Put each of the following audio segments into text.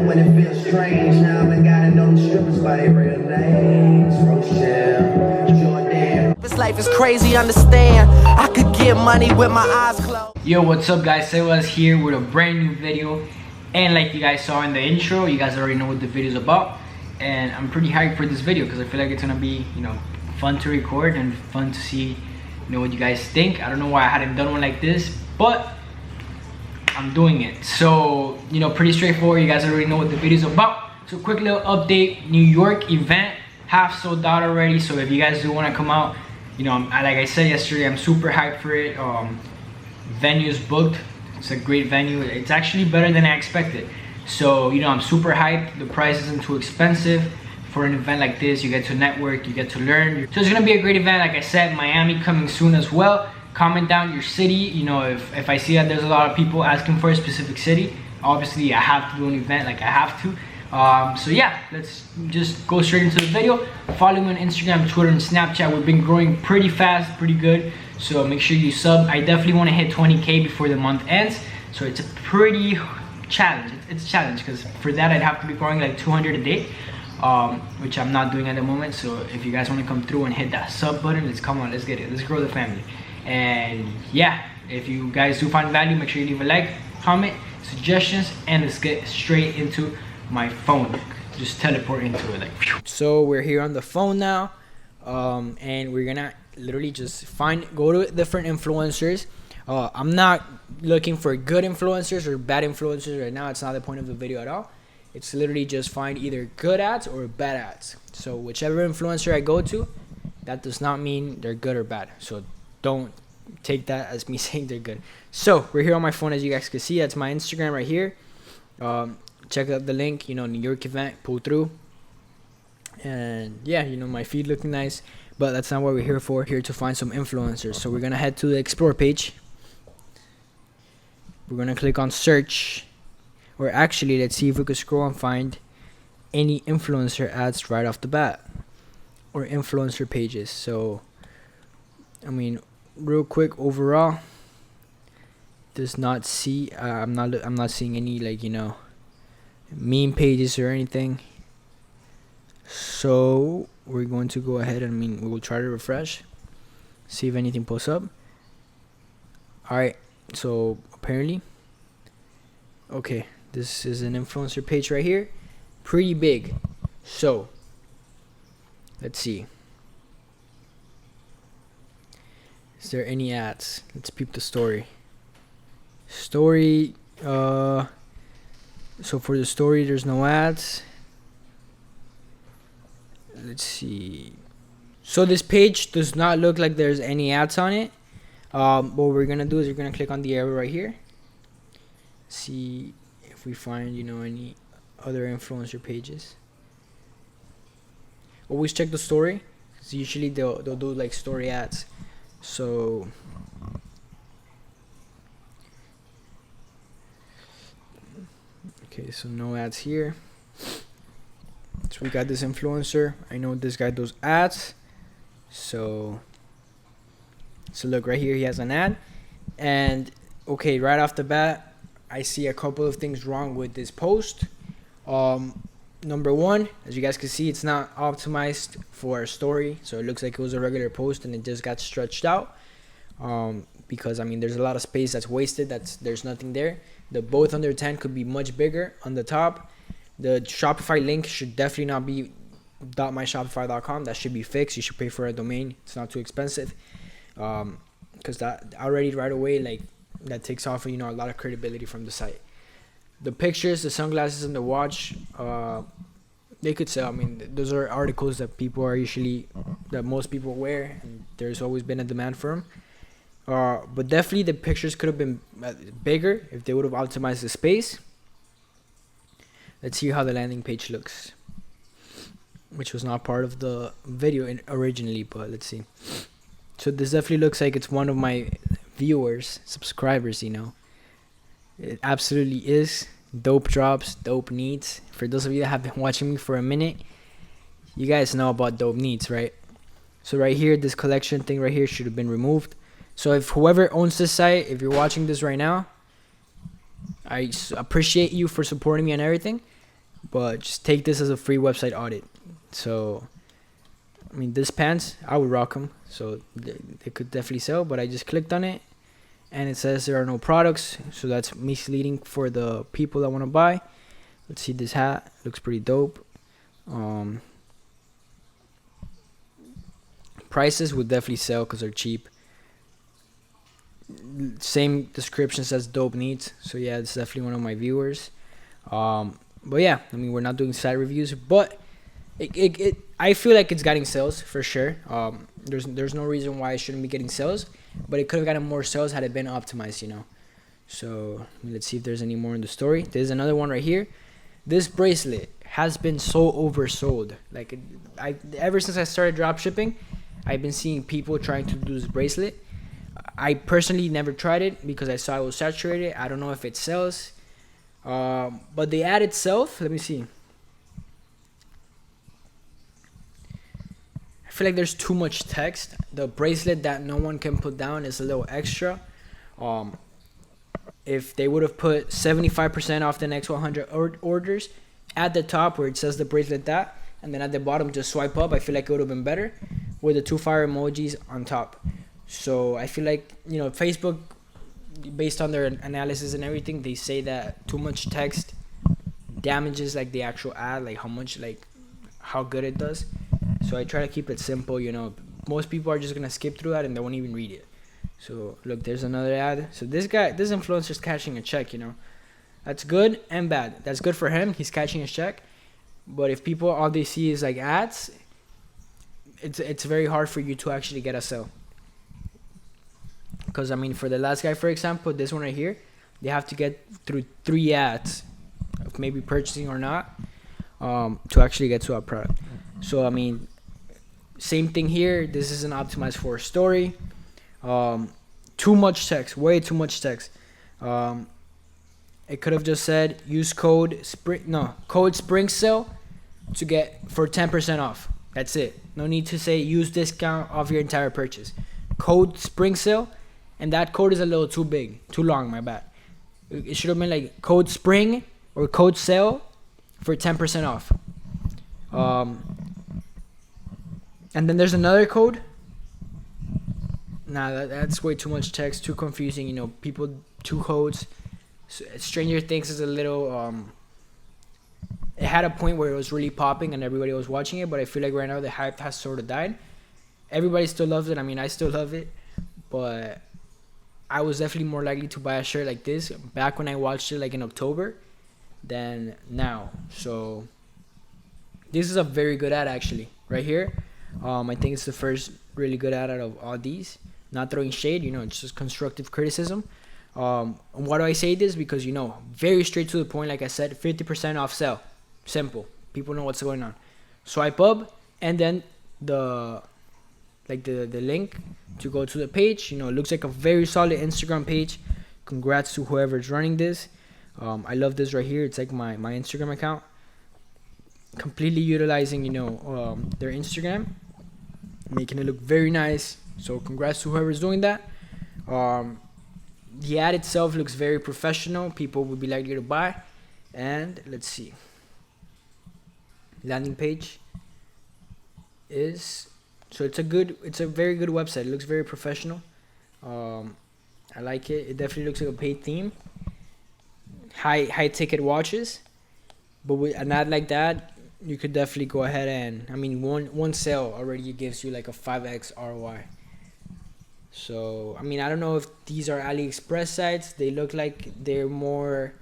When it feels strange, now I gotta know the strippers by their real names. Rochelle, Jordan. This life is crazy, understand. I could get money with my eyes closed. Yo, what's up guys? Sebas here with a brand new video. And like you guys saw in the intro, you guys already know what the video is about. And I'm pretty hyped for this video because I feel like it's gonna be, fun to record and fun to see, what you guys think. I don't know why I hadn't done one like this, but I'm doing it. So, pretty straightforward. You guys already know what the video is about. So quick little update. New York event, half sold out already. So if you guys do want to come out, like I said yesterday, I'm super hyped for it. Venue's booked. It's a great venue. It's actually better than I expected. So, I'm super hyped. The price isn't too expensive for an event like this. You get to network, you get to learn. So it's gonna be a great event. Like I said, Miami coming soon as well. Comment down your city. If I see that there's a lot of people asking for a specific city, obviously I have to do an event, like I have to. So yeah, let's just go straight into the video. Follow me on Instagram, Twitter, and Snapchat. We've been growing pretty fast, pretty good. So make sure you sub. I definitely want to hit 20K before the month ends. So it's a pretty challenge. It's a challenge because for that I'd have to be growing like 200 a day, which I'm not doing at the moment. So if you guys want to come through and hit that sub button, let's get it. Let's grow the family. And yeah, if you guys do find value, make sure you leave a like, comment, suggestions, and let's get straight into my phone. Just teleport into it like. So we're here on the phone now, and we're gonna literally just go to different influencers. I'm not looking for good influencers or bad influencers right now. It's not the point of the video at all. It's literally just find either good ads or bad ads. So whichever influencer I go to, that does not mean they're good or bad. So don't take that as me saying they're good. So we're here on my phone, as you guys can see. That's my Instagram right here. Check out the link. New York event, pull through. And yeah, my feed looking nice. But that's not what we're here for. Here to find some influencers. So we're gonna head to the explore page. We're gonna click on search. Or actually, let's see if we could scroll and find any influencer ads right off the bat, or influencer pages. So real quick, overall, does not see. I'm not seeing any meme pages or anything. So we're going to go ahead and we will try to refresh, see if anything pops up. All right. So apparently, okay, this is an influencer page right here, pretty big. So let's see. Is there any ads? Let's peep the story. So for the story, there's no ads. Let's see. So this page does not look like there's any ads on it. What we're gonna do is we're gonna click on the arrow right here. See if we find any other influencer pages. Always check the story. So usually they'll do like story ads. So okay, so no ads here. So we got this influencer. I know this guy does ads. So look right here, he has an ad. And okay, right off the bat, I see a couple of things wrong with this post. Number one, as you guys can see, it's not optimized for a story. So it looks like it was a regular post and it just got stretched out. Because there's a lot of space that's wasted. There's nothing there. The both under 10 could be much bigger on the top. The Shopify link should definitely not be .myshopify.com. That should be fixed. You should pay for a domain. It's not too expensive. Because that already right away, that takes off, a lot of credibility from the site. The pictures, the sunglasses, and the watch, they could sell. Those are articles that that most people wear, and there's always been a demand for them. But definitely the pictures could have been bigger if they would have optimized the space. Let's see how the landing page looks, which was not part of the video originally, but let's see. So this definitely looks like it's one of my viewers, subscribers, It absolutely is. Dope drops, dope needs. For those of you that have been watching me for a minute, you guys know about dope needs, right? So right here, this collection thing right here should have been removed. So if whoever owns this site, if you're watching this right now, I appreciate you for supporting me and everything. but just take this as a free website audit. So I mean, this pants, I would rock them, so they could definitely sell. But I just clicked on it and it says there are no products, so that's misleading for the people that want to buy. Let's see, this hat looks pretty dope. Prices would definitely sell because they're cheap. Same description says dope needs, so yeah, it's definitely one of my viewers. But yeah, I mean, we're not doing site reviews, but I feel like it's getting sales for sure. There's no reason why it shouldn't be getting sales, but it could have gotten more sales had it been optimized, you know. So let's see if there's any more in the story. There's another one right here. This bracelet has been so oversold. Like, ever since I started dropshipping, I've been seeing people trying to do this bracelet. I personally never tried it because I saw it was saturated. I don't know if it sells. But the ad itself, let me see. I feel like there's too much text. The bracelet that no one can put down is a little extra. If they would have put 75% off the next 100 orders at the top where it says the bracelet that, and then at the bottom just swipe up, I feel like it would have been better with the 2 fire emojis on top. So I feel like, you know, Facebook, based on their analysis and everything, they say that too much text damages like the actual ad, like how good it does. So I try to keep it simple, you know. Most people are just gonna skip through that and they won't even read it. So look, there's another ad. So this influencer's cashing a check, you know. That's good and bad. That's good for him, he's cashing his check. But if people, all they see is like ads, it's very hard for you to actually get a sale. Because I mean, for the last guy, for example, this one right here, they have to get through 3 ads of maybe purchasing or not, to actually get to our product. So I mean, same thing here. This isn't optimized for a story. Too much text, way too much text. It could have just said use code spring sale to get for 10% off. That's it. No need to say use discount off your entire purchase. Code spring sale, and that code is a little too big, too long. My bad. It should have been like code spring or code sale for 10% off. And then there's another code. Nah, that's way too much text, too confusing. You know, people, 2 codes. Stranger Things is a little. It had a point where it was really popping and everybody was watching it, but I feel like right now the hype has sort of died. Everybody still loves it. I mean, I still love it, but I was definitely more likely to buy a shirt like this back when I watched it, like in October, than now. So this is a very good ad, actually, right here. I think it's the first really good ad out of all these. Not throwing shade, you know, it's just constructive criticism. Why do I say this? Because, you know, very straight to the point. Like I said, 50% off sale. Simple. People know what's going on. Swipe up, and then the link to go to the page. You know, it looks like a very solid Instagram page. Congrats to whoever's running this. I love this right here. It's like my Instagram account. Completely utilizing, you know, their Instagram, making it look very nice. So congrats to whoever's doing that. The ad itself looks very professional. People would be likely to buy. And let's see. Landing page is, so it's a very good website. It looks very professional. I like it. It definitely looks like a paid theme. High ticket watches. But with an ad like that, you could definitely go ahead and, I mean, one sale already gives you like a 5x ROI. So, I mean, I don't know if these are AliExpress sites. They look like they're more,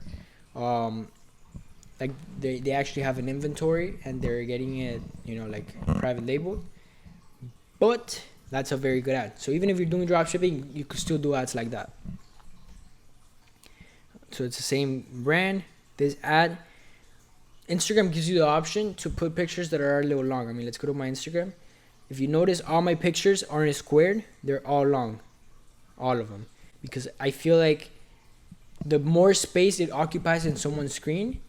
like they actually have an inventory and they're getting it, you know, like private label. But that's a very good ad. So even if you're doing dropshipping, you could still do ads like that. So it's the same brand. This ad, Instagram gives you the option to put pictures that are a little long. I mean, let's go to my Instagram. If you notice, all my pictures aren't squared. They're all long. All of them. Because I feel like the more space it occupies in someone's screen,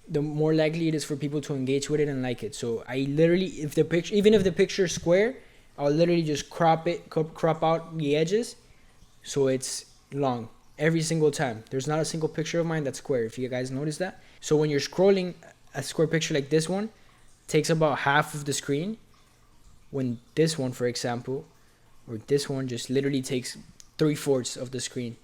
the more likely it is for people to engage with it and like it. So I literally, even if the picture is square, I'll literally just crop out the edges so it's long every single time. There's not a single picture of mine that's square, if you guys notice that. So when you're scrolling a square picture like this one takes about half of the screen, when this one, for example, or this one just literally takes 3/4 of the screen.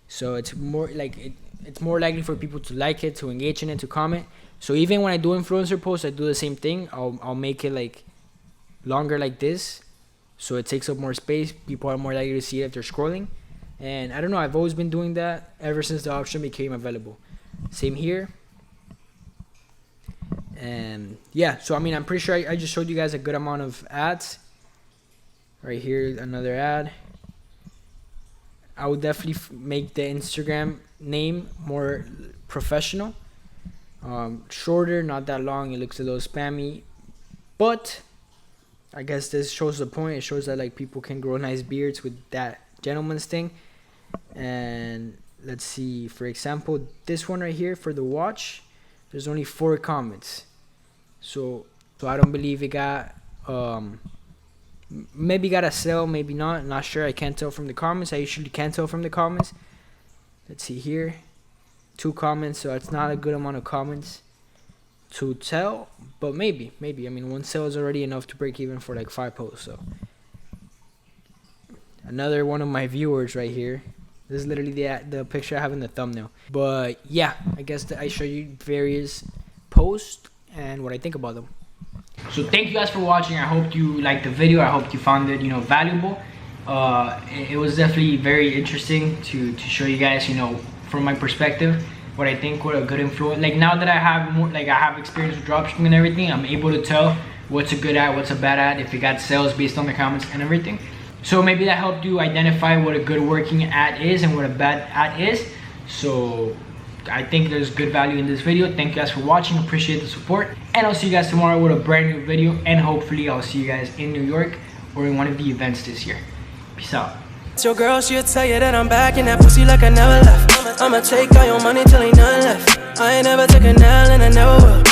So it's more like it's more likely for people to like it, to engage in it, to comment. So even when I do influencer posts, I do the same thing. I'll make it like longer like this, so it takes up more space. People are more likely to see it if they're scrolling. And I don't know, I've always been doing that ever since the option became available. Same here. And yeah, so I mean, I'm pretty sure I just showed you guys a good amount of ads. Right here, another ad. I would definitely make the Instagram name more professional. Shorter, not that long. It looks a little spammy, but I guess this shows the point. It shows that like people can grow nice beards with that gentleman's thing. And let's see, for example, this one right here for the watch, there's only 4 comments. So I don't believe it got maybe got a sale, maybe not sure. I can't tell from the comments. I usually can't tell from the comments. Let's see here, 2 comments, so it's not a good amount of comments to tell, but maybe I mean, 1 sale is already enough to break even for like 5 posts. So another one of my viewers right here. This is literally the picture I have in the thumbnail. But yeah, I guess that I show you various posts and what I think about them. So thank you guys for watching. I hope you liked the video. I hope you found it, valuable. It was definitely very interesting to show you guys, from my perspective, what I think what a good influence. Like now that I have more, like I have experience with dropshipping and everything, I'm able to tell what's a good ad, what's a bad ad, if it got sales based on the comments and everything. So maybe that helped you identify what a good working ad is and what a bad ad is. So I think there's good value in this video. Thank you guys for watching. Appreciate the support. And I'll see you guys tomorrow with a brand new video. And hopefully I'll see you guys in New York or in one of the events this year. Peace out. Your girl, she'll tell you that I'm back in that pussy like I never left. I'ma take all your money till ain't none left. I ain't never took a L and I never will.